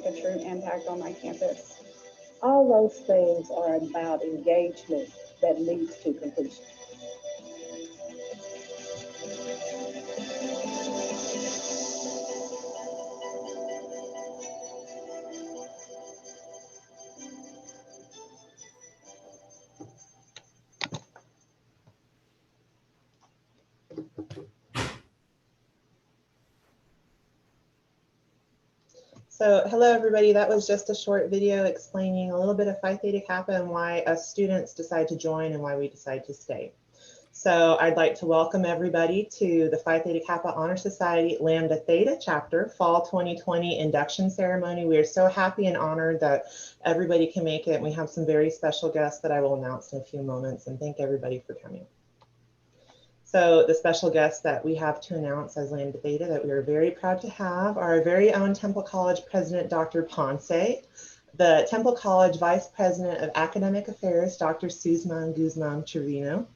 a true impact on my campus? All those things are about engagement that leads to completion. So hello everybody, that was just a short video explaining a little bit of Phi Theta Kappa and why us students decide to join and why we decide to stay. So I'd like to welcome everybody to the Phi Theta Kappa Honor Society Lambda Theta chapter Fall 2020 induction ceremony. We are so happy and honored that everybody can make it. We have some very special guests that I will announce in a few moments, and thank everybody for coming. So the special guests that we have to announce as Lambda Theta that we are very proud to have are our very own Temple College President, Dr. Ponce, the Temple College Vice President of Academic Affairs, Dr. Suzman Guzman Trevino,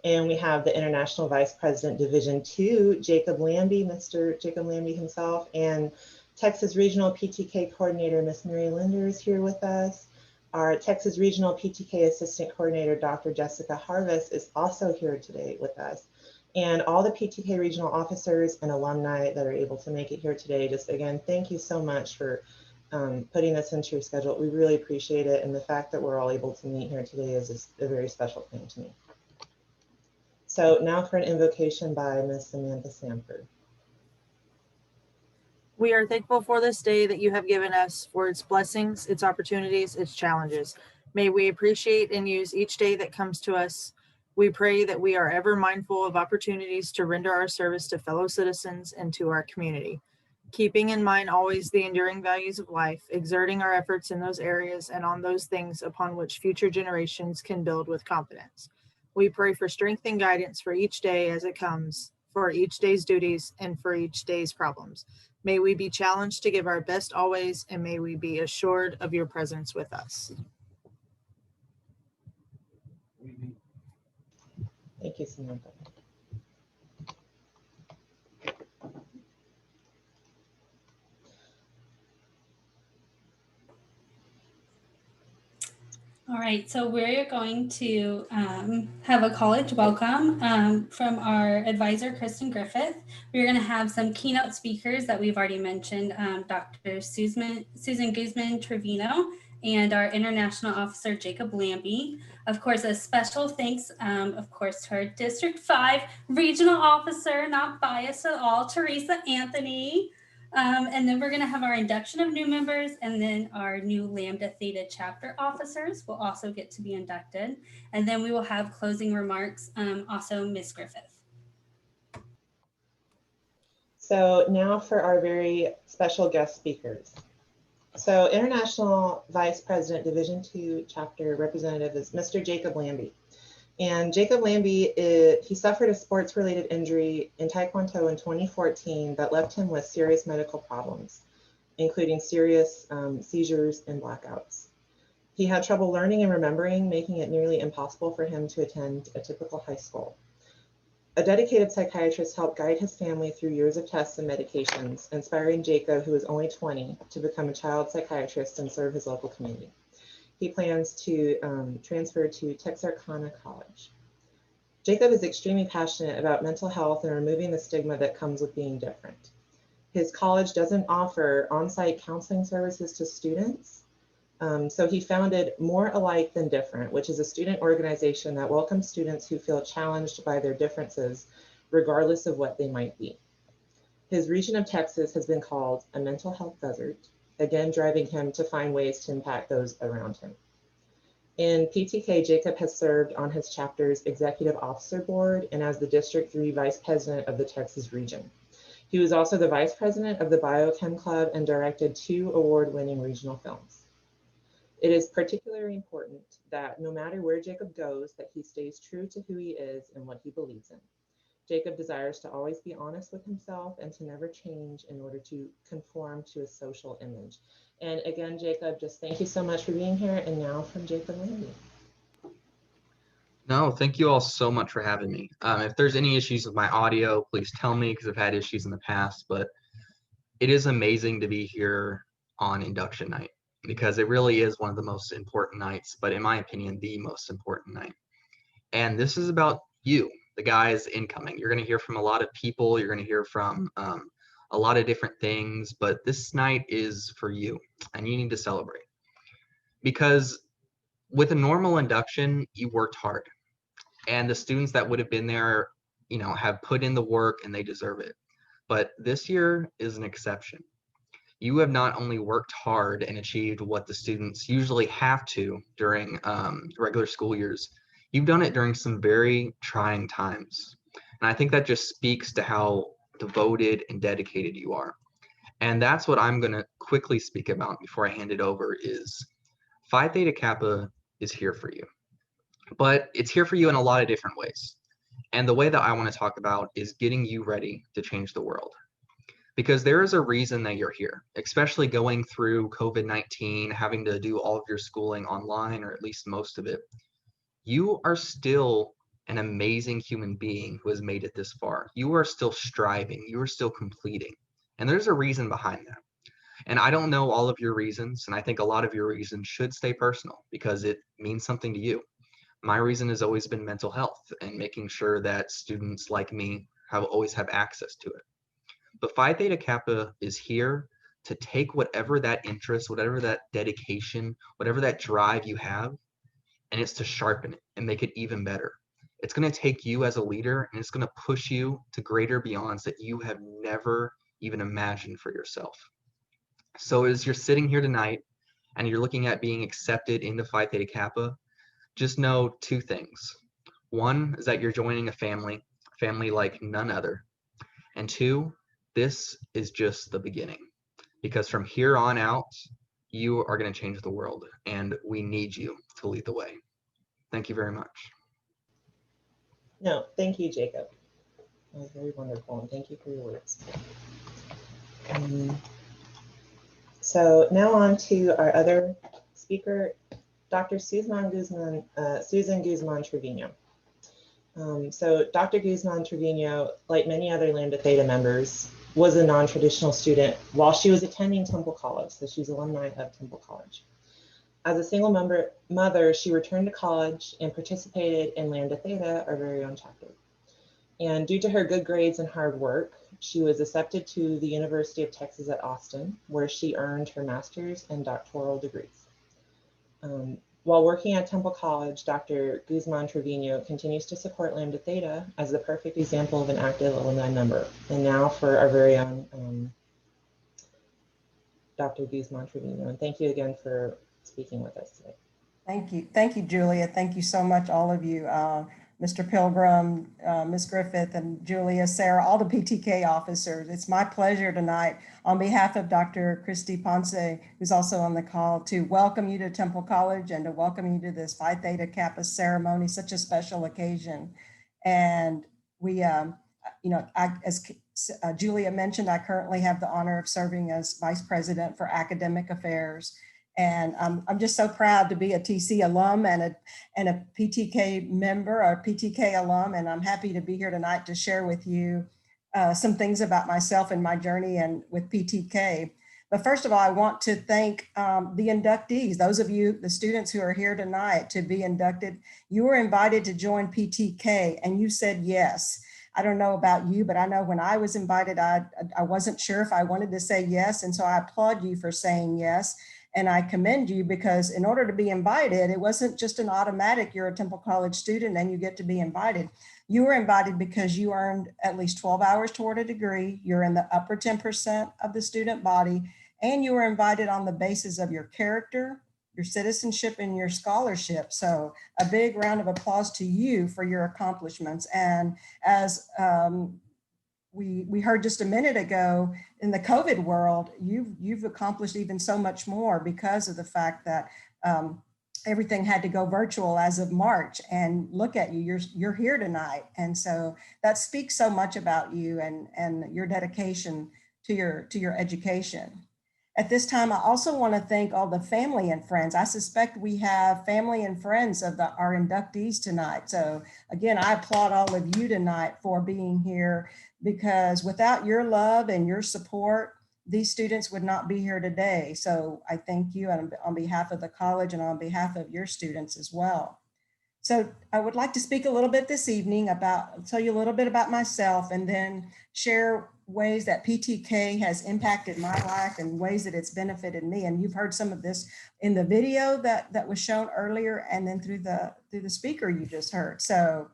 and we have the International Vice President, Division II, Jacob Lambie, Mr. Jacob Lambie himself, and Texas Regional PTK Coordinator, Ms. Mary Linder is here with us. Our Texas Regional PTK Assistant Coordinator, Dr. Jessica Harvis, is also here today with us. And all the PTK regional officers and alumni that are able to make it here today, just again, thank you so much for putting this into your schedule. We really appreciate it. And the fact that we're all able to meet here today is just a very special thing to me. So now for an invocation by Ms. Samantha Sanford. We are thankful for this day that you have given us, for its blessings, its opportunities, its challenges. May we appreciate and use each day that comes to us. We pray that we are ever mindful of opportunities to render our service to fellow citizens and to our community, keeping in mind always the enduring values of life, exerting our efforts in those areas and on those things upon which future generations can build with confidence. We pray for strength and guidance for each day as it comes, for each day's duties and for each day's problems. May we be challenged to give our best always, and may we be assured of your presence with us. Thank you, Samantha. All right, so we're going to have a college welcome from our advisor, Kristen Griffith. We're going to have some keynote speakers that we've already mentioned, Dr. Susan Guzman Trevino and our international officer, Jacob Lambie. Of course, a special thanks, of course, to our District 5 regional officer, not biased at all, Teresa Anthony. And then we're going to have our induction of new members, and then our new Lambda Theta chapter officers will also get to be inducted. And then we will have closing remarks, also Ms. Griffith. So now for our very special guest speakers. So International Vice President, Division II Chapter Representative is Mr. Jacob Lambie. And Jacob Lambie, he suffered a sports-related injury in Taekwondo in 2014 that left him with serious medical problems, including serious seizures and blackouts. He had trouble learning and remembering, making it nearly impossible for him to attend a typical high school. A dedicated psychiatrist helped guide his family through years of tests and medications, inspiring Jacob, who was only 20, to become a child psychiatrist and serve his local community. He plans to transfer to Texarkana College. Jacob is extremely passionate about mental health and removing the stigma that comes with being different. His college doesn't offer on-site counseling services to students, so he founded More Alike Than Different, which is a student organization that welcomes students who feel challenged by their differences, regardless of what they might be. His region of Texas has been called a mental health desert, again driving him to find ways to impact those around him. In PTK, Jacob has served on his chapter's executive officer board and as the District 3 Vice President of the Texas region. He was also the Vice President of the Biochem Club and directed 2 award-winning regional films. It is particularly important that no matter where Jacob goes, that he stays true to who he is and what he believes in. Jacob desires to always be honest with himself and to never change in order to conform to a social image. And again, Jacob, just thank you so much for being here. And now from Jacob Lambie. No, thank you all so much for having me. If there's any issues with my audio, please tell me because I've had issues in the past, but it is amazing to be here on induction night, because it really is one of the most important nights, but in my opinion, the most important night. And this is about you, the guys incoming. You're going to hear from a lot of people. You're going to hear from a lot of different things, but this night is for you, and you need to celebrate. Because with a normal induction, you worked hard, and the students that would have been there, you know, have put in the work and they deserve it. But this year is an exception. You have not only worked hard and achieved what the students usually have to during regular school years, you've done it during some very trying times. And I think that just speaks to how devoted and dedicated you are. And that's what I'm going to quickly speak about before I hand it over is Phi Theta Kappa is here for you. But it's here for you in a lot of different ways. And the way that I want to talk about is getting you ready to change the world. Because there is a reason that you're here, especially going through COVID-19, having to do all of your schooling online, or at least most of it. You are still an amazing human being who has made it this far. You are still striving. You are still completing. And there's a reason behind that. And I don't know all of your reasons, and I think a lot of your reasons should stay personal because it means something to you. My reason has always been mental health and making sure that students like me always have access to it. But Phi Theta Kappa is here to take whatever that interest, whatever that dedication, whatever that drive you have, and it's to sharpen it and make it even better. It's going to take you as a leader, and it's going to push you to greater beyonds that you have never even imagined for yourself. So as you're sitting here tonight and you're looking at being accepted into Phi Theta Kappa, just know two things. One is that you're joining a family like none other. And two, this is just the beginning. Because from here on out, you are going to change the world, and we need you to lead the way. Thank you very much. No, thank you, Jacob. That was very wonderful, and thank you for your words. So now on to our other speaker, Dr. Susan Guzman Trevino. So Dr. Guzman Trevino, like many other Lambda Theta members, was a non-traditional student while she was attending Temple College. So she's alumni of Temple College. As a single mother, she returned to college and participated in Lambda Theta, our very own chapter. And due to her good grades and hard work, she was accepted to the University of Texas at Austin, where she earned her master's and doctoral degrees. While working at Temple College, Dr. Guzman Trevino continues to support Lambda Theta as the perfect example of an active alumni member. And now for our very own Dr. Guzman Trevino. And thank you again for speaking with us today. Thank you, Julia. Thank you so much, all of you, Mr. Pilgrim, Ms. Griffith, and Julia, Sarah, all the PTK officers. It's my pleasure tonight, on behalf of Dr. Christy Ponce, who's also on the call, to welcome you to Temple College and to welcome you to this Phi Theta Kappa ceremony, such a special occasion. And we, as Julia mentioned, I currently have the honor of serving as Vice President for Academic Affairs. And I'm just so proud to be a TC alum and a PTK member or PTK alum. And I'm happy to be here tonight to share with you some things about myself and my journey and with PTK. But first of all, I want to thank the inductees, those of you, the students who are here tonight to be inducted. You were invited to join PTK and you said yes. I don't know about you, but I know when I was invited, I wasn't sure if I wanted to say yes. And so I applaud you for saying yes. And I commend you because in order to be invited, it wasn't just an automatic, you're a Temple College student and you get to be invited. You were invited because you earned at least 12 hours toward a degree, you're in the upper 10% of the student body, and you were invited on the basis of your character, your citizenship, and your scholarship. So a big round of applause to you for your accomplishments. And as we heard just a minute ago, in the COVID world, you've accomplished even so much more because of the fact that everything had to go virtual as of March. And look at you, you're here tonight. And so that speaks so much about you and your dedication to your education. At this time, I also want to thank all the family and friends. I suspect we have family and friends of our inductees tonight. So again, I applaud all of you tonight for being here, because without your love and your support, these students would not be here today. So I thank you on behalf of the college and on behalf of your students as well. So I would like to speak a little bit this evening tell you a little bit about myself, and then share ways that PTK has impacted my life and ways that it's benefited me. And you've heard some of this in the video that was shown earlier, and then through the speaker you just heard. So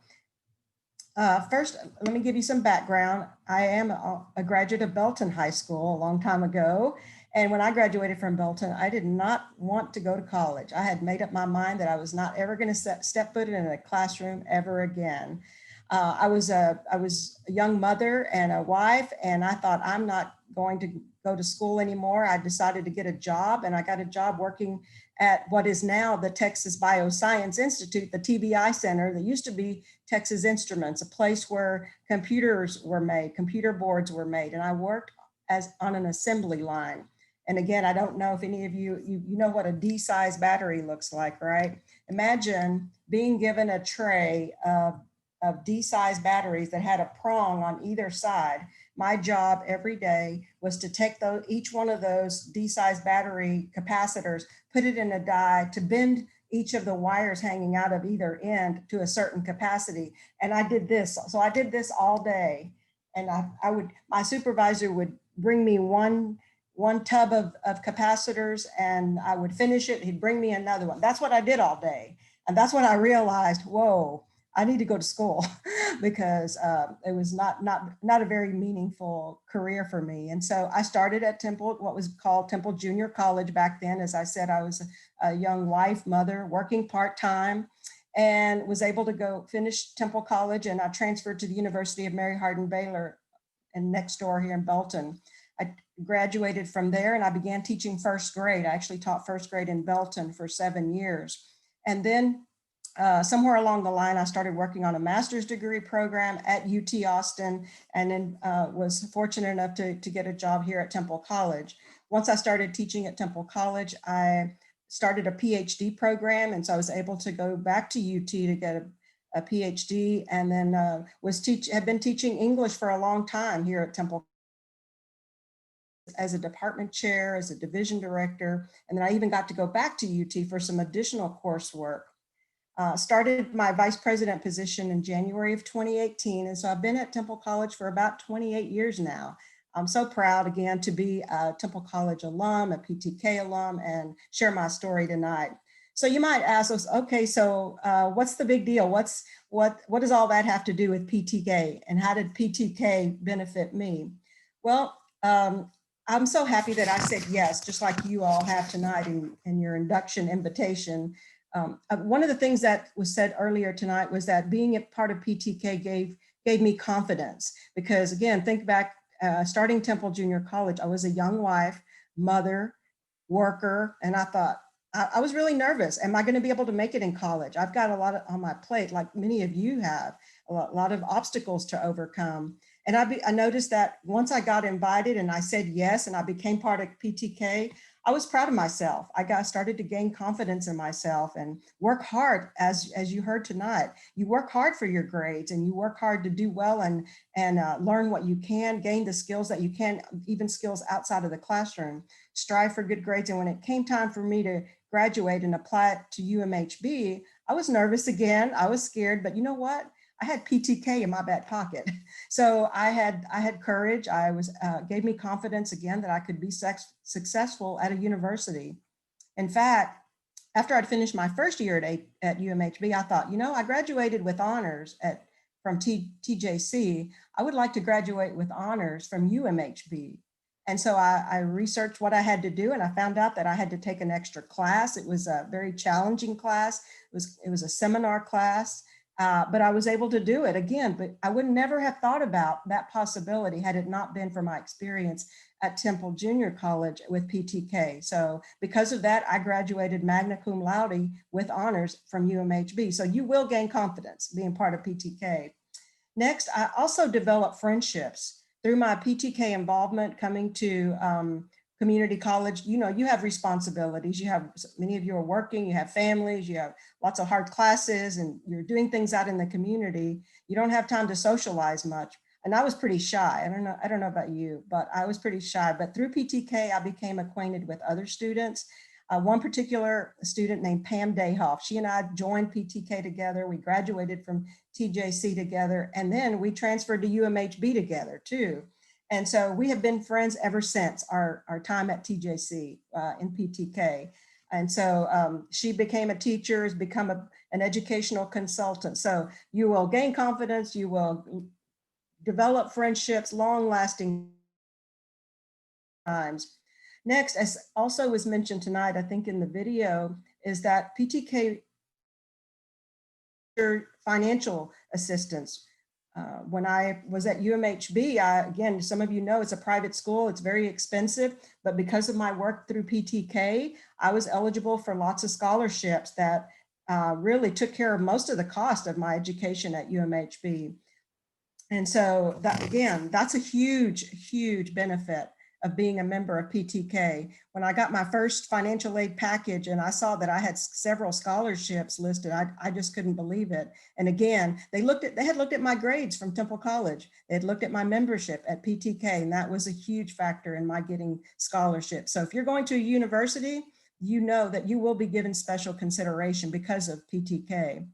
first, let me give you some background. I am a graduate of Belton High School a long time ago. And when I graduated from Belton, I did not want to go to college. I had made up my mind that I was not ever going to step foot in a classroom ever again. I was a young mother and a wife, and I thought, I'm not going to go to school anymore. I decided to get a job, and I got a job working at what is now the Texas Bioscience Institute, the TBI Center. That used to be Texas Instruments, a place where computers were made, computer boards were made. And I worked on an assembly line. And again, I don't know if any of you know what a D-size battery looks like, right? Imagine being given a tray of D-size batteries that had a prong on either side. My job every day was to take each one of those D-size battery capacitors, put it in a die to bend each of the wires hanging out of either end to a certain capacity. And I did this. So I did this all day. And my supervisor would bring me one tub of capacitors, and I would finish it. He'd bring me another one. That's what I did all day. And that's when I realized, whoa, I need to go to school because it was not a very meaningful career for me. And so I started at Temple, what was called Temple Junior College back then. As I said, I was a young wife, mother, working part-time, and was able to go finish Temple College. And I transferred to the University of Mary Hardin Baylor and next door here in Belton. I graduated from there and I began teaching first grade. I actually taught first grade in Belton for 7 years. And then somewhere along the line, I started working on a master's degree program at UT Austin, and then was fortunate enough to get a job here at Temple College. Once I started teaching at Temple College, I started a PhD program. And so I was able to go back to UT to get a PhD, and then had been teaching English for a long time here at Temple as a department chair, as a division director. And then I even got to go back to UT for some additional coursework. Started my vice president position in January of 2018. And so I've been at Temple College for about 28 years now. I'm so proud again to be a Temple College alum, a PTK alum, and share my story tonight. So you might ask us, okay, so what's the big deal? What does all that have to do with PTK, and how did PTK benefit me? Well, I'm so happy that I said yes, just like you all have tonight in your induction invitation. One of the things that was said earlier tonight was that being a part of PTK gave me confidence, because again, think back, starting Temple Junior College, I was a young wife, mother, worker, and I thought, I was really nervous. Am I going to be able to make it in college? I've got a lot on my plate, like many of you have, a lot of obstacles to overcome. And I noticed that once I got invited and I said yes, and I became part of PTK, I was proud of myself. I started to gain confidence in myself and work hard, as you heard tonight. You work hard for your grades, and you work hard to do well and learn what you can, gain the skills that you can, even skills outside of the classroom, strive for good grades. And when it came time for me to graduate and apply to UMHB, I was nervous again. I was scared, but you know what? I had PTK in my back pocket. So I had courage. Gave me confidence again that I could be successful at a university. In fact, after I'd finished my first year at UMHB, I thought, I graduated with honors from TJC. I would like to graduate with honors from UMHB. And so I researched what I had to do, and I found out that I had to take an extra class. It was a very challenging class. It was a seminar class. But I was able to do it again, but I would never have thought about that possibility had it not been for my experience at Temple Junior College with PTK. So because of that, I graduated magna cum laude with honors from UMHB. So you will gain confidence being part of PTK. Next, I also developed friendships through my PTK involvement coming to community college. You have responsibilities. Many of you are working, you have families, you have lots of hard classes, and you're doing things out in the community. You don't have time to socialize much. And I was pretty shy. I don't know about you, but I was pretty shy. But through PTK, I became acquainted with other students. One particular student named Pam Dayhoff, she and I joined PTK together. We graduated from TJC together, and then we transferred to UMHB together too. And so we have been friends ever since our time at TJC in PTK. And so she became a teacher, has become an educational consultant. So you will gain confidence, you will develop friendships, long-lasting times. Next, as also was mentioned tonight, I think in the video, is that PTK financial assistance. When I was at UMHB, again, some of you know it's a private school, it's very expensive, but because of my work through PTK, I was eligible for lots of scholarships that really took care of most of the cost of my education at UMHB. And so that, again, that's a huge, huge benefit of being a member of PTK. When I got my first financial aid package and I saw that I had several scholarships listed, I just couldn't believe it. And again, they had looked at my grades from Temple College. They had looked at my membership at PTK, and that was a huge factor in my getting scholarships. So if you're going to a university, you know that you will be given special consideration because of PTK.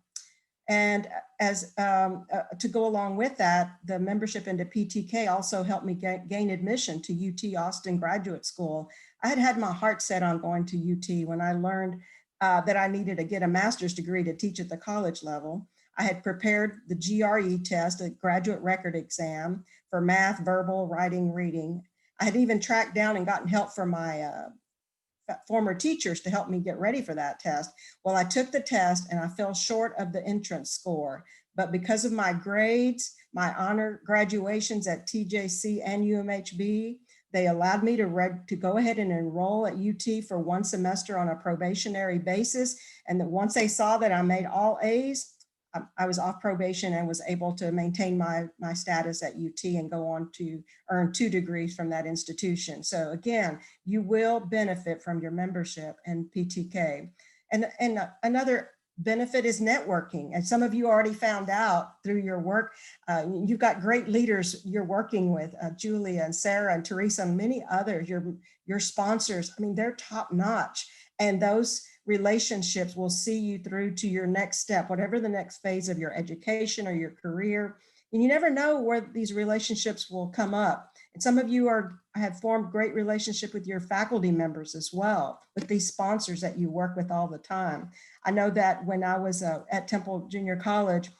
And as to go along with that, the membership into PTK also helped me gain admission to UT Austin Graduate School. I had my heart set on going to UT when I learned that I needed to get a master's degree to teach at the college level. I had prepared the GRE test, a graduate record exam for math, verbal, writing, reading. I had even tracked down and gotten help from my former teachers to help me get ready for that test. Well, I took the test and I fell short of the entrance score, but because of my grades, my honor graduations at TJC and UMHB, they allowed me to go ahead and enroll at UT for one semester on a probationary basis. And that once they saw that I made all A's, I was off probation and was able to maintain my status at UT and go on to earn 2 degrees from that institution. So again, you will benefit from your membership in PTK. And another benefit is networking. And some of you already found out through your work, you've got great leaders you're working with, Julia and Sarah and Teresa and many others, your sponsors. I mean, they're top notch. And those relationships will see you through to your next step, whatever the next phase of your education or your career. And you never know where these relationships will come up. And some of you have formed great relationship with your faculty members as well, with these sponsors that you work with all the time. I know that when I was at Temple Junior College,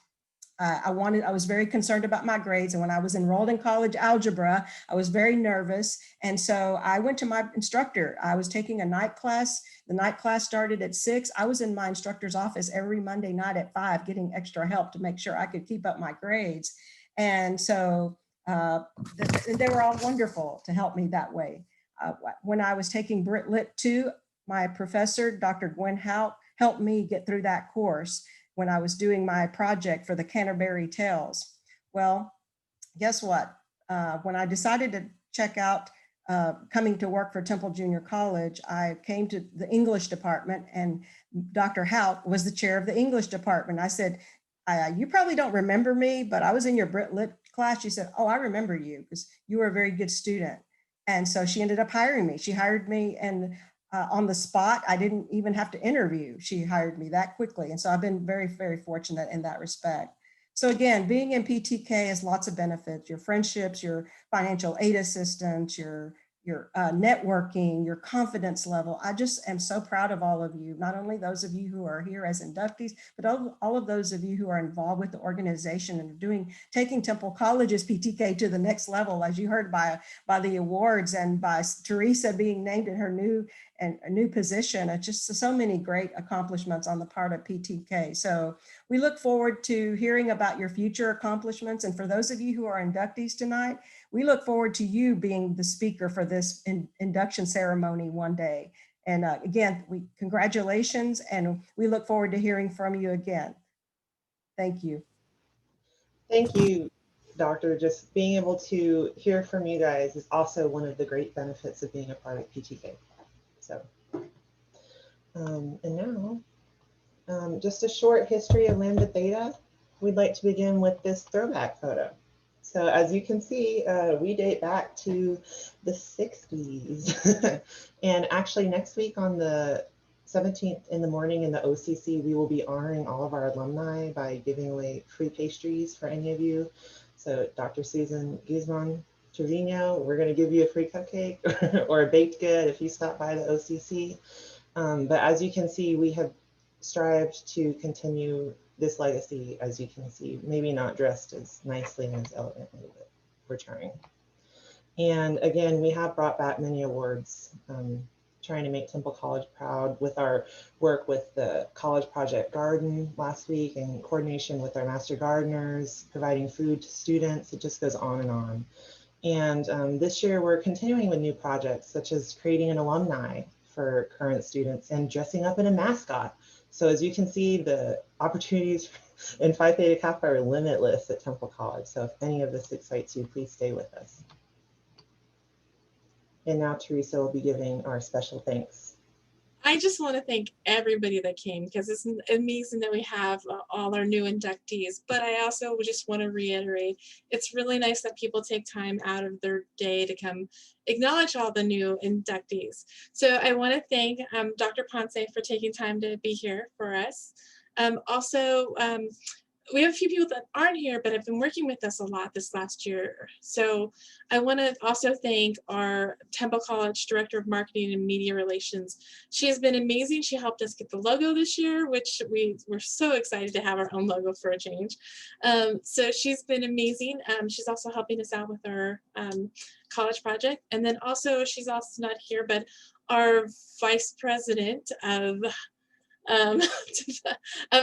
I was very concerned about my grades. And when I was enrolled in college algebra, I was very nervous. And so I went to my instructor. I was taking a night class. The night class started at 6. I was in my instructor's office every Monday night at 5, getting extra help to make sure I could keep up my grades. And so they were all wonderful to help me that way. When I was taking Brit Lit 2, my professor, Dr. Gwen Hout, helped me get through that course when I was doing my project for the Canterbury Tales. Well, guess what? When I decided to check out coming to work for Temple Junior College, I came to the English department and Dr. Hout was the chair of the English department. I said, you probably don't remember me, but I was in your Brit Lit class. She said, oh, I remember you because you were a very good student. And so she ended up hiring me. She hired me and on the spot. I didn't even have to interview. She hired me that quickly. And so I've been very, very fortunate in that respect. So again, being in PTK has lots of benefits, your friendships, your financial aid assistance, your networking, your confidence level. I just am so proud of all of you, not only those of you who are here as inductees, but all of those of you who are involved with the organization and taking Temple College's PTK to the next level, as you heard by the awards and by Teresa being named in her new position. It's just so many great accomplishments on the part of PTK. So we look forward to hearing about your future accomplishments. And for those of you who are inductees tonight, we look forward to you being the speaker for this induction ceremony one day. And again, congratulations, and we look forward to hearing from you again. Thank you. Thank you, Doctor. Just being able to hear from you guys is also one of the great benefits of being a part of PTK. So, and now, just a short history of Lambda Theta. We'd like to begin with this throwback photo. So as you can see, we date back to the 60s. And actually next week on the 17th in the morning in the OCC, we will be honoring all of our alumni by giving away free pastries for any of you. So Dr. Susan Guzman Trevino, we're going to give you a free cupcake or a baked good if you stop by the OCC. But as you can see, we have strived to continue this legacy, as you can see, maybe not dressed as nicely and as elegantly, but we're trying. And again, we have brought back many awards, trying to make Temple College proud with our work with the College Project Garden last week in coordination with our Master Gardeners, providing food to students. It just goes on and on. And this year we're continuing with new projects, such as creating an alumni for current students and dressing up in a mascot. So as you can see, the opportunities in Phi Theta Kappa are limitless at Temple College. So if any of this excites you, please stay with us. And now Teresa will be giving our special thanks. I just want to thank everybody that came, because it's amazing that we have all our new inductees. But I also just want to reiterate, it's really nice that people take time out of their day to come acknowledge all the new inductees. So I want to thank Dr. Ponce for taking time to be here for us. Also, we have a few people that aren't here, but have been working with us a lot this last year. So I want to also thank our Temple College Director of Marketing and Media Relations. She has been amazing. She helped us get the logo this year, which we're so excited to have our own logo for a change. So she's been amazing. She's also helping us out with our college project. And then also, she's also not here, but our Vice President of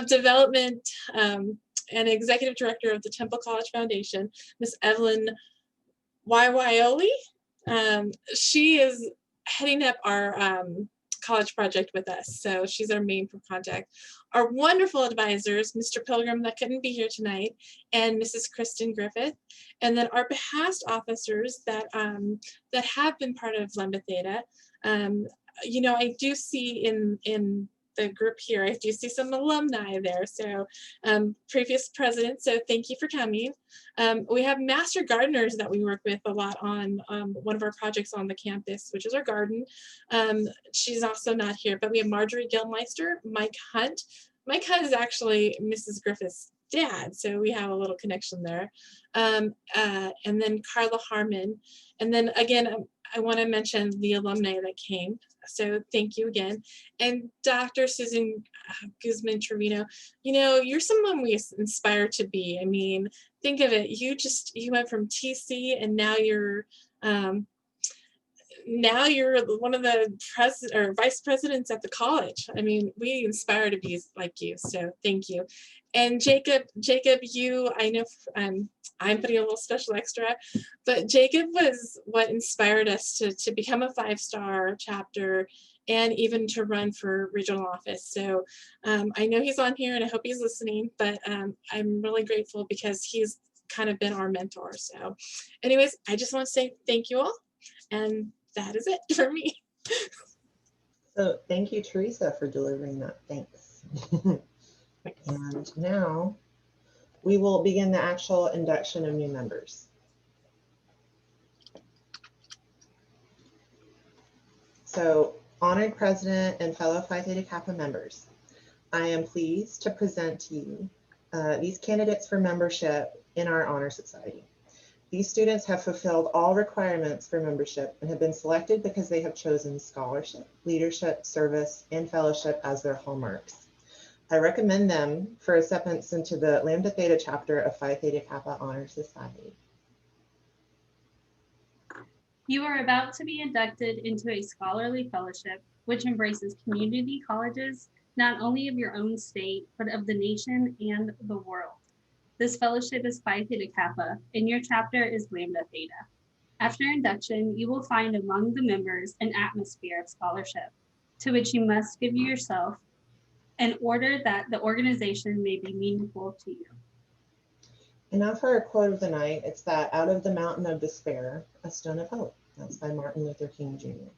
Development and Executive Director of the Temple College Foundation, Miss Evelyn Waiwaioli. She is heading up our college project with us, so she's our main contact. Our wonderful advisors, Mr. Pilgrim that couldn't be here tonight, and Mrs. Kristen Griffith, and then our past officers that that have been part of Lambda Theta. You know, I do see in the group here, I do see some alumni there, so previous presidents, so thank you for coming. We have master gardeners that we work with a lot on one of our projects on the campus, which is our garden. She's also not here, but we have Marjorie Gilmeister, Mike Hunt. Mike Hunt is actually Mrs. Griffith's dad, so we have a little connection there. And then Carla Harmon. And then again, I want to mention the alumni that came. So thank you again. And Dr. Susan Guzman Trevino, you know, you're someone we aspire to be. I mean, think of it. You went from TC and now you're one of the vice presidents at the college. I mean, we inspire to be like you. So thank you. And Jacob, you, I know I'm putting a little special extra, but Jacob was what inspired us to become a 5-star chapter and even to run for regional office. So I know he's on here and I hope he's listening, but I'm really grateful because he's kind of been our mentor. So anyways, I just want to say thank you all. And that is it for me. So thank you, Teresa, for delivering that. Thanks. And now we will begin the actual induction of new members. So, honored president and fellow Phi Theta Kappa members, I am pleased to present to you these candidates for membership in our honor society. These students have fulfilled all requirements for membership and have been selected because they have chosen scholarship, leadership, service, and fellowship as their hallmarks. I recommend them for acceptance into the Lambda Theta chapter of Phi Theta Kappa Honor Society. You are about to be inducted into a scholarly fellowship, which embraces community colleges, not only of your own state, but of the nation and the world. This fellowship is Phi Theta Kappa, and your chapter is Lambda Theta. After induction, you will find among the members an atmosphere of scholarship, to which you must give yourself in order that the organization may be meaningful to you. And now for our quote of the night, it's that out of the mountain of despair, a stone of hope. That's by Martin Luther King Jr.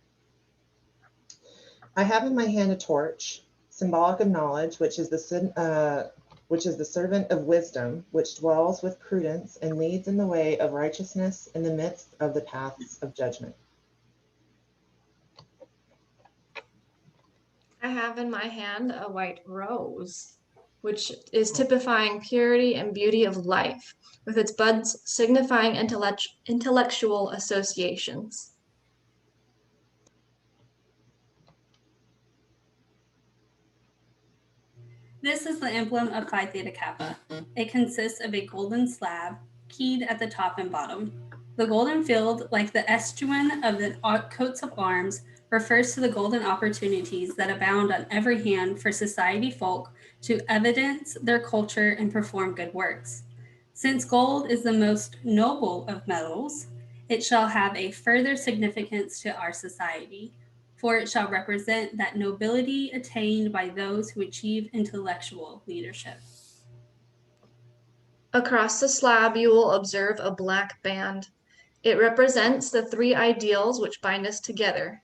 I have in my hand a torch, symbolic of knowledge, which is the which is the servant of wisdom, which dwells with prudence and leads in the way of righteousness in the midst of the paths of judgment. I have in my hand a white rose, which is typifying purity and beauty of life, with its buds signifying intellectual associations. This is the emblem of Phi Theta Kappa. It consists of a golden slab, keyed at the top and bottom. The golden field, like the estuin of the coats of arms, refers to the golden opportunities that abound on every hand for society folk to evidence their culture and perform good works. Since gold is the most noble of metals, it shall have a further significance to our society, for it shall represent that nobility attained by those who achieve intellectual leadership. Across the slab, you will observe a black band. It represents the three ideals which bind us together,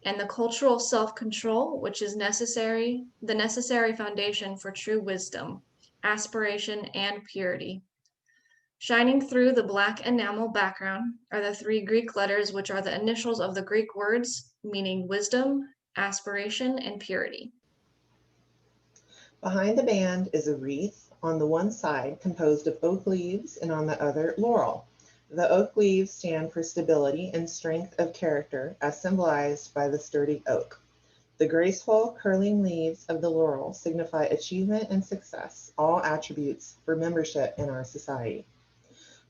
and the cultural self-control, which is the necessary foundation for true wisdom, aspiration, and purity. Shining through the black enamel background are the three Greek letters, which are the initials of the Greek words meaning wisdom, aspiration, and purity. Behind the band is a wreath on the one side composed of oak leaves and on the other laurel. The oak leaves stand for stability and strength of character as symbolized by the sturdy oak. The graceful curling leaves of the laurel signify achievement and success, all attributes for membership in our society.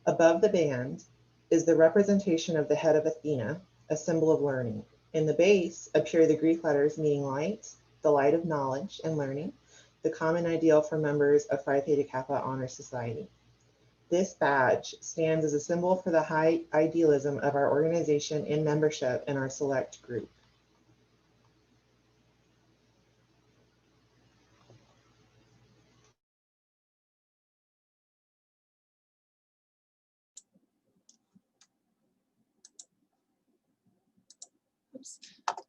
Above the band is the representation of the head of Athena, a symbol of learning. In the base appear the Greek letters meaning light, the light of knowledge and learning, the common ideal for members of Phi Theta Kappa Honor Society. This badge stands as a symbol for the high idealism of our organization and membership in our select group.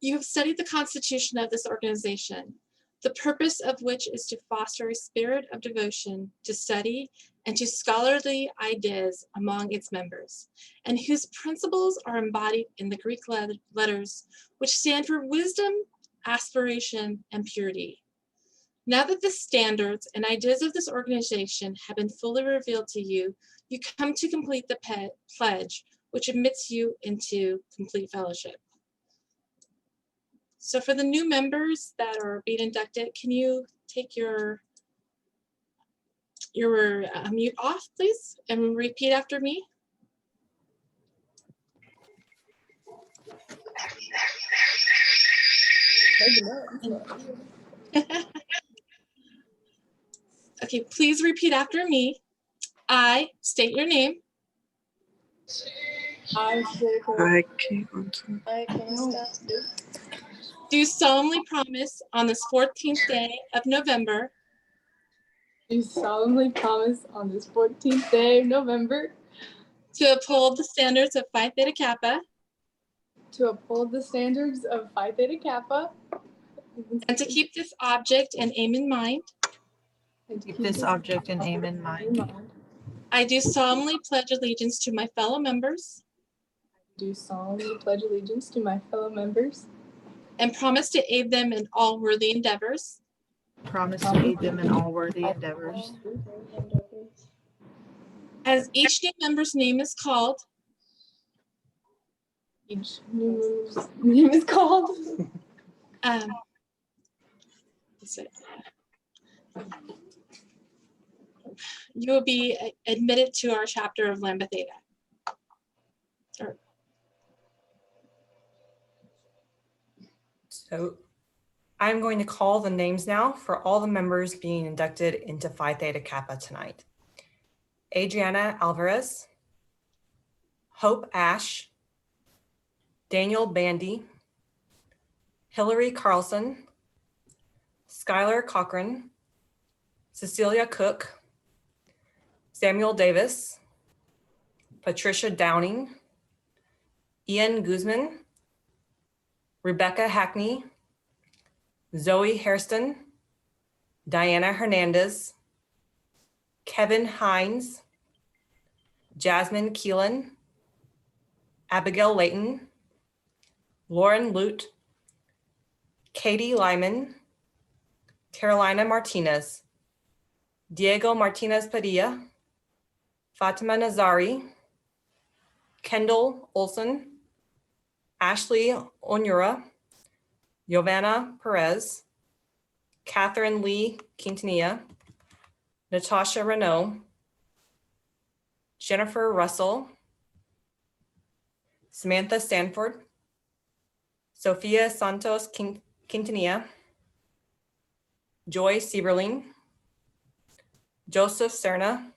You have studied the constitution of this organization, the purpose of which is to foster a spirit of devotion to study and to scholarly ideas among its members, and whose principles are embodied in the Greek letters, which stand for wisdom, aspiration, and purity. Now that the standards and ideas of this organization have been fully revealed to you, you come to complete the pledge, which admits you into complete fellowship. So for the new members that are being inducted, can you take your mute off, please, and repeat after me? Okay, please repeat after me. I state your name. Do solemnly promise on this 14th day of November. Do solemnly promise on this 14th day of November To uphold the standards of Phi Theta Kappa. to uphold the standards of Phi Theta Kappa. And to keep this object and aim in mind. And to Keep this object and aim in mind. I do solemnly pledge allegiance to my fellow members. Do solemnly pledge allegiance to my fellow members. And promise to aid them in all worthy endeavors. Promise to aid them in all worthy endeavors. As each new member's name is called. Each new member's name is called. You will be admitted to our chapter of Lambda Theta. So I'm going to call the names now for all the members being inducted into Phi Theta Kappa tonight. Adriana Alvarez, Hope Ash, Daniel Bandy, Hillary Carlson, Skylar Cochran, Cecilia Cook, Samuel Davis, Patricia Downing, Ian Guzman, Rebecca Hackney, Zoe Hairston, Diana Hernandez, Kevin Hines, Jasmine Keelan, Abigail Layton, Lauren Lute, Katie Lyman, Carolina Martinez, Diego Martinez Padilla, Fatima Nazari, Kendall Olson, Ashley Onyura, Giovanna Perez, Catherine Lee Quintanilla, Natasha Renault, Jennifer Russell, Samantha Stanford, Sophia Santos Quintanilla, Joy Sieberling, Joseph Serna,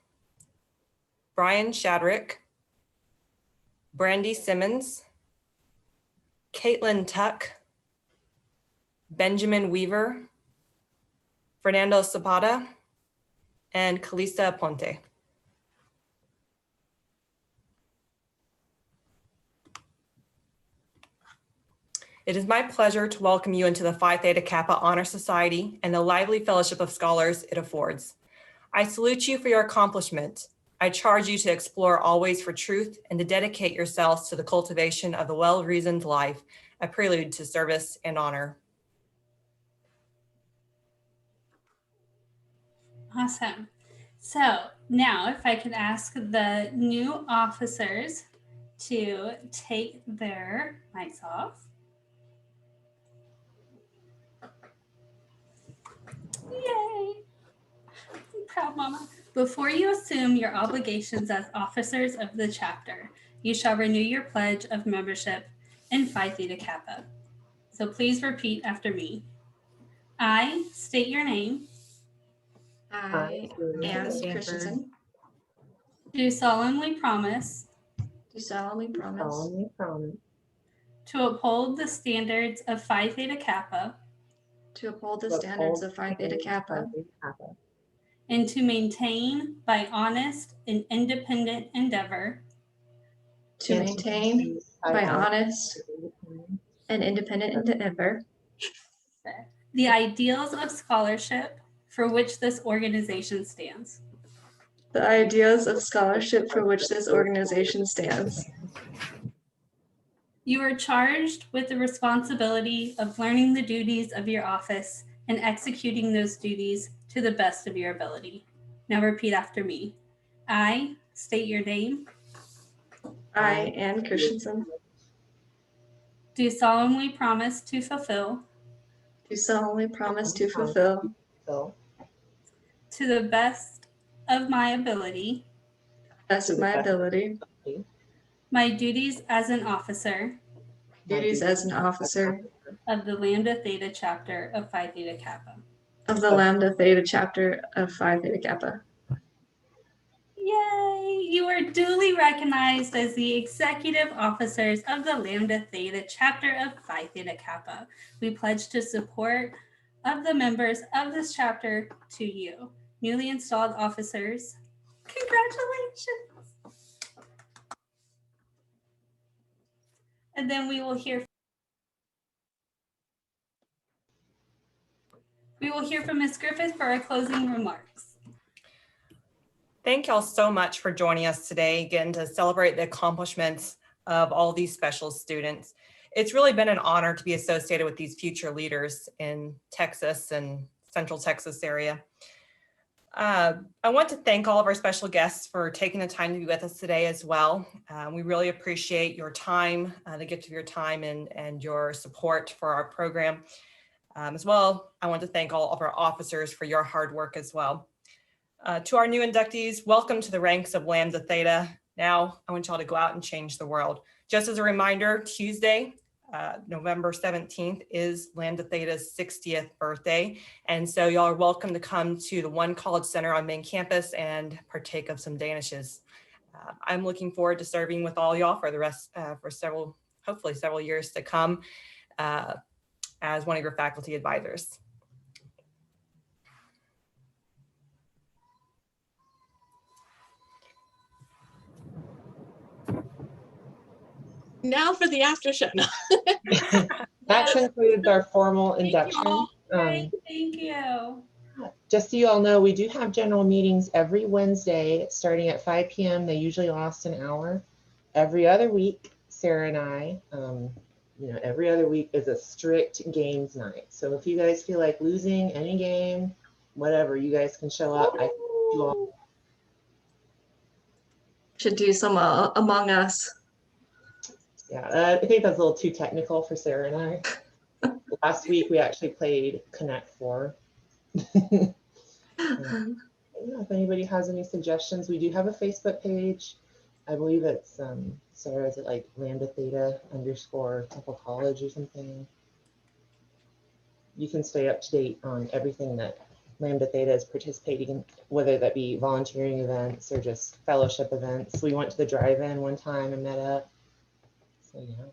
Brian Shadrick, Brandy Simmons, Caitlin Tuck, Benjamin Weaver, Fernando Zapata, and Calista Ponte. It is my pleasure to welcome you into the Phi Theta Kappa Honor Society and the lively fellowship of scholars it affords. I salute you for your accomplishment. I charge you to explore always for truth and to dedicate yourselves to the cultivation of the well-reasoned life, a prelude to service and honor. Awesome. So now if I could ask the new officers to take their mics off. Yay! I'm proud, Mama. Before you assume your obligations as officers of the chapter, you shall renew your pledge of membership in Phi Theta Kappa. So please repeat after me. I state your name. I, Anne Christensen, Do solemnly promise do solemnly promise to uphold the standards of Phi Theta Kappa to uphold the standards of Phi Theta Kappa and to maintain by honest and independent endeavor to maintain by honest and independent endeavor the ideals of scholarship for which this organization stands. the ideas of scholarship for which this organization stands. You are charged with the responsibility of learning the duties of your office and executing those duties to the best of your ability. Now repeat after me. I state your name. I, Anne Christensen, Do solemnly promise to fulfill do solemnly promise to fulfill to the best of my ability best of my ability my duties as an officer duties as an officer of the Lambda Theta chapter of Phi Theta Kappa. of the Lambda Theta chapter of Phi Theta Kappa. Yay! You are duly recognized as the executive officers of the Lambda Theta chapter of Phi Theta Kappa. We pledge to support of the members of this chapter to you, newly installed officers. Congratulations! And then we will hear from Ms. Griffith for our closing remarks. Thank y'all so much for joining us today, again, to celebrate the accomplishments of all these special students. It's really been an honor to be associated with these future leaders in Texas and Central Texas area. I want to thank all of our special guests for taking the time to be with us today as well. We really appreciate your time, the gift of your time and your support for our program. As well, I want to thank all of our officers for your hard work as well. To our new inductees, welcome to the ranks of Lambda Theta. Now, I want y'all to go out and change the world. Just as a reminder, Tuesday, November 17th is Lambda Theta's 60th birthday. And so y'all are welcome to come to the One College Center on main campus and partake of some danishes. I'm looking forward to serving with all y'all for the rest, hopefully several years to come as one of your faculty advisors. Now for the after show. That concludes our formal induction. Thank you. Just so you all know, we do have general meetings every Wednesday starting at 5 p.m. They usually last an hour. Every other week, Sarah and I, every other week is a strict games night. So if you guys feel like losing any game, whatever, you guys can show up. I you all. Should do some Among Us. Yeah, I think that's a little too technical for Sarah and I. Last week we actually played Connect 4. If anybody has any suggestions, we do have a Facebook page. I believe it's Sarah, is it like Lambda Theta _ Temple College or something? You can stay up to date on everything that Lambda Theta is participating in, whether that be volunteering events or just fellowship events. We went to the drive-in one time and met up. So yeah.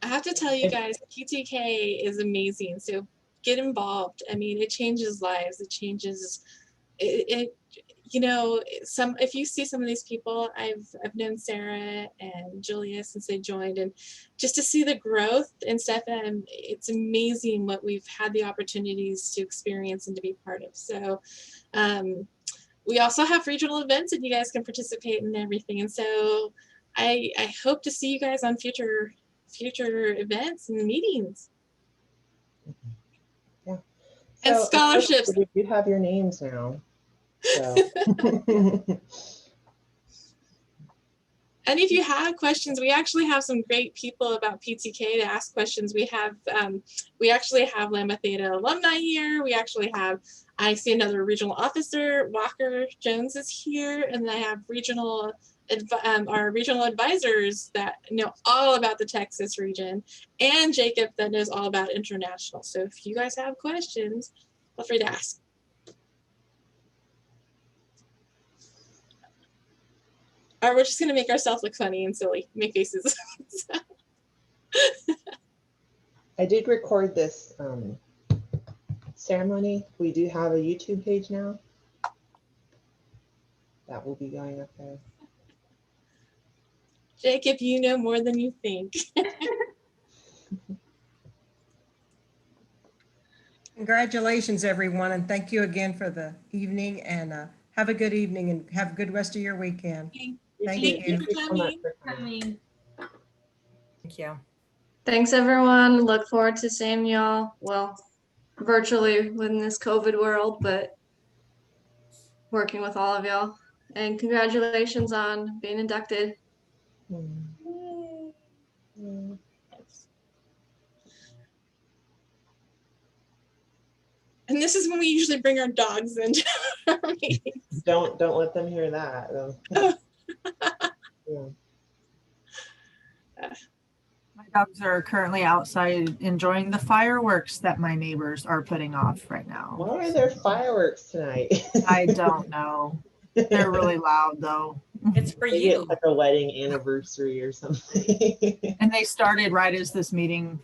I have to tell you guys, PTK is amazing. So get involved. I mean, it changes lives. It changes it. You know, if you see some of these people, I've known Sarah and Julia since they joined, and just to see the growth and stuff, and it's amazing what we've had the opportunities to experience and to be part of. So we also have regional events that you guys can participate in and everything. And so I hope to see you guys on future events and meetings. Yeah. And So, scholarships. You have your names now. So. And if you have questions, we actually have some great people about PTK to ask questions. We actually have Lambda Theta alumni here. We actually have, I see another regional officer, Walker Jones is here, and then I have our regional advisors that know all about the Texas region, and Jacob that knows all about international. So if you guys have questions, feel free to ask. Or we're just going to make ourselves look funny and silly, make faces. I did record this ceremony. We do have a YouTube page now. That will be going up there. Jacob, you know more than you think. Congratulations, everyone, and thank you again for the evening, and have a good evening and have a good rest of your weekend. Thank you. Thank you for coming. Thank you. Thanks, everyone. Look forward to seeing y'all, well, virtually in this COVID world, but working with all of y'all. And congratulations on being inducted. And this is when we usually bring our dogs into our meetings. Don't let them hear that. Yeah. My dogs are currently outside enjoying the fireworks that my neighbors are putting off right now. Why are there fireworks tonight? I don't know. They're really loud though. It's for Maybe you. it's like a wedding anniversary or something. And they started right as this meeting,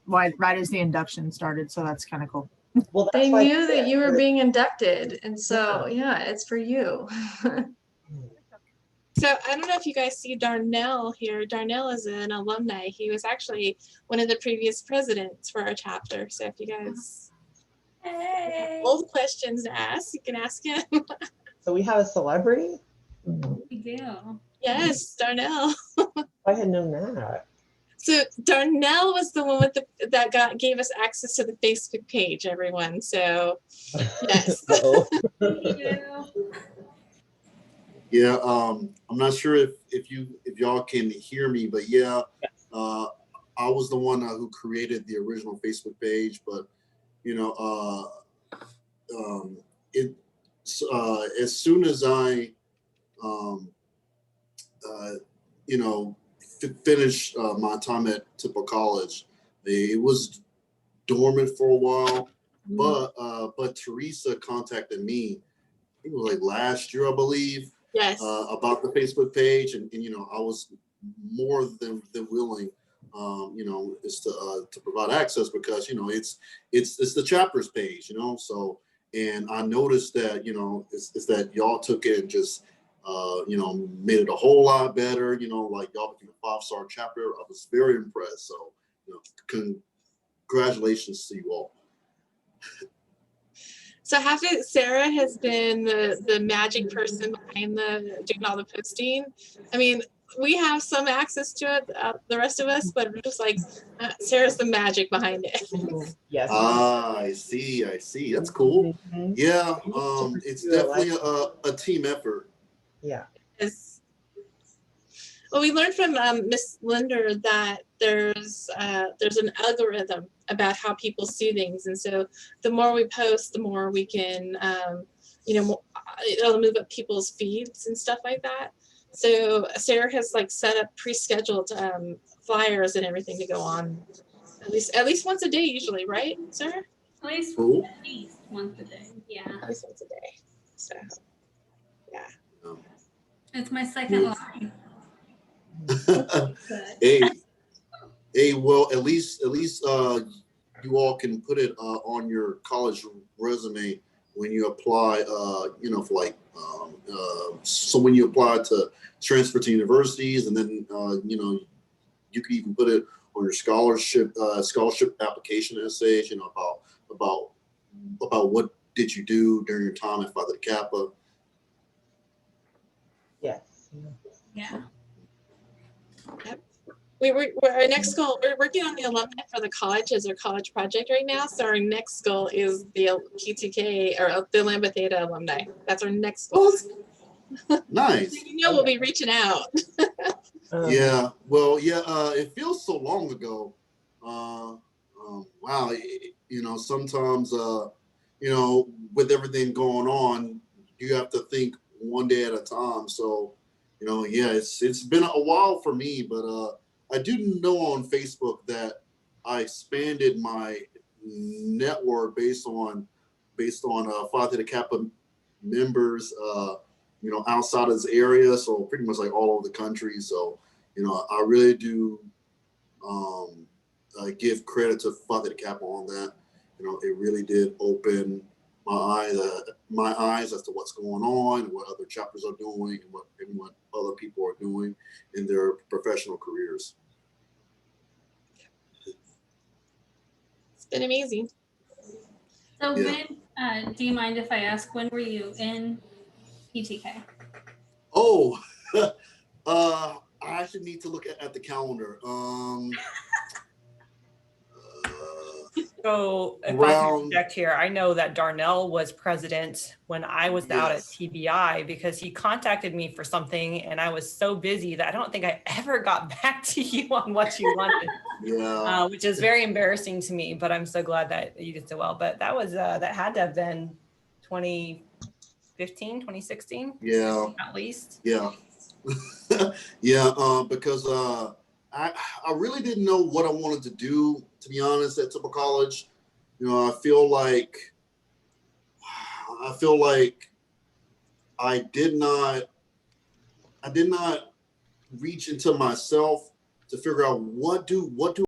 right as the induction started. So that's kind of cool. Well, They knew that you were being inducted, and so yeah, it's for you. So I don't know if you guys see Darnell here. Darnell is an alumni. He was actually one of the previous presidents for our chapter. So if you guys have old questions to ask, you can ask him. So we have a celebrity? We do. Yes, Darnell. I had known that. So Darnell was the one that gave us access to the Facebook page, everyone. So yes. Thank you. Yeah, I'm not sure if y'all can hear me, but yeah, I was the one who created the original Facebook page. But you know, as soon as I finished my time at Temple College, it was dormant for a while. But Teresa contacted me. It was like last year, I believe. Yes. About the Facebook page, and I was more than willing, is to provide access because it's the chapters page, so, and I noticed that it's that y'all took it and just made it a whole lot better, like y'all became a 5-star chapter. I was very impressed. So congratulations to you all. So Sarah has been the magic person behind doing all the posting. I mean, we have some access to it, the rest of us, but we're just like, Sarah's the magic behind it. Yes. I see. That's cool. Mhm. Yeah, it's definitely a team effort. Yeah. Well, we learned from Miss Linder that there's an algorithm about how people see things, and so the more we post, the more we can, it'll move up people's feeds and stuff like that. So Sarah has like set up pre-scheduled flyers and everything to go on at least once a day, usually, right, Sarah? At least Cool. once a day. Yeah. At least once a day. So, yeah. It's my second line. Hey, well, at least you all can put it on your college resume when you apply, for like, so when you apply to transfer to universities, and then, you could even put it on your scholarship application essays, about what did you do during your time at Phi Theta Kappa. Yes. Yeah. Yep. Our next goal, we're working on the alumni for the college as our college project right now. So our next goal is the PTK or the Lambda Theta alumni. That's our next goal. Nice. We'll be reaching out. Yeah. Well, yeah. It feels so long ago. Wow. Sometimes, with everything going on, you have to think one day at a time. So, yeah, it's been a while for me, but I do know on Facebook that I expanded my network based on Phi Theta Kappa members, outside of this area. So pretty much like all over the country. So, I really do give credit to Phi Theta Kappa on that. It really did open my eyes as to what's going on and what other chapters are doing and what other people are doing in their professional careers. It's been amazing. So Yeah. Ben, do you mind if I ask, when were you in PTK? Oh, I actually need to look at the calendar. So if I can interject here, I know that Darnell was president when I was out at TBI, because he contacted me for something and I was so busy that I don't think I ever got back to you on what you wanted. Yeah. Which is very embarrassing to me, but I'm so glad that you did so well. But that was that had to have been 2015, 2016. Yeah. At least. Yeah. Yeah. Because I really didn't know what I wanted to do, to be honest, at Temple College. I feel like I did not reach into myself to figure out what do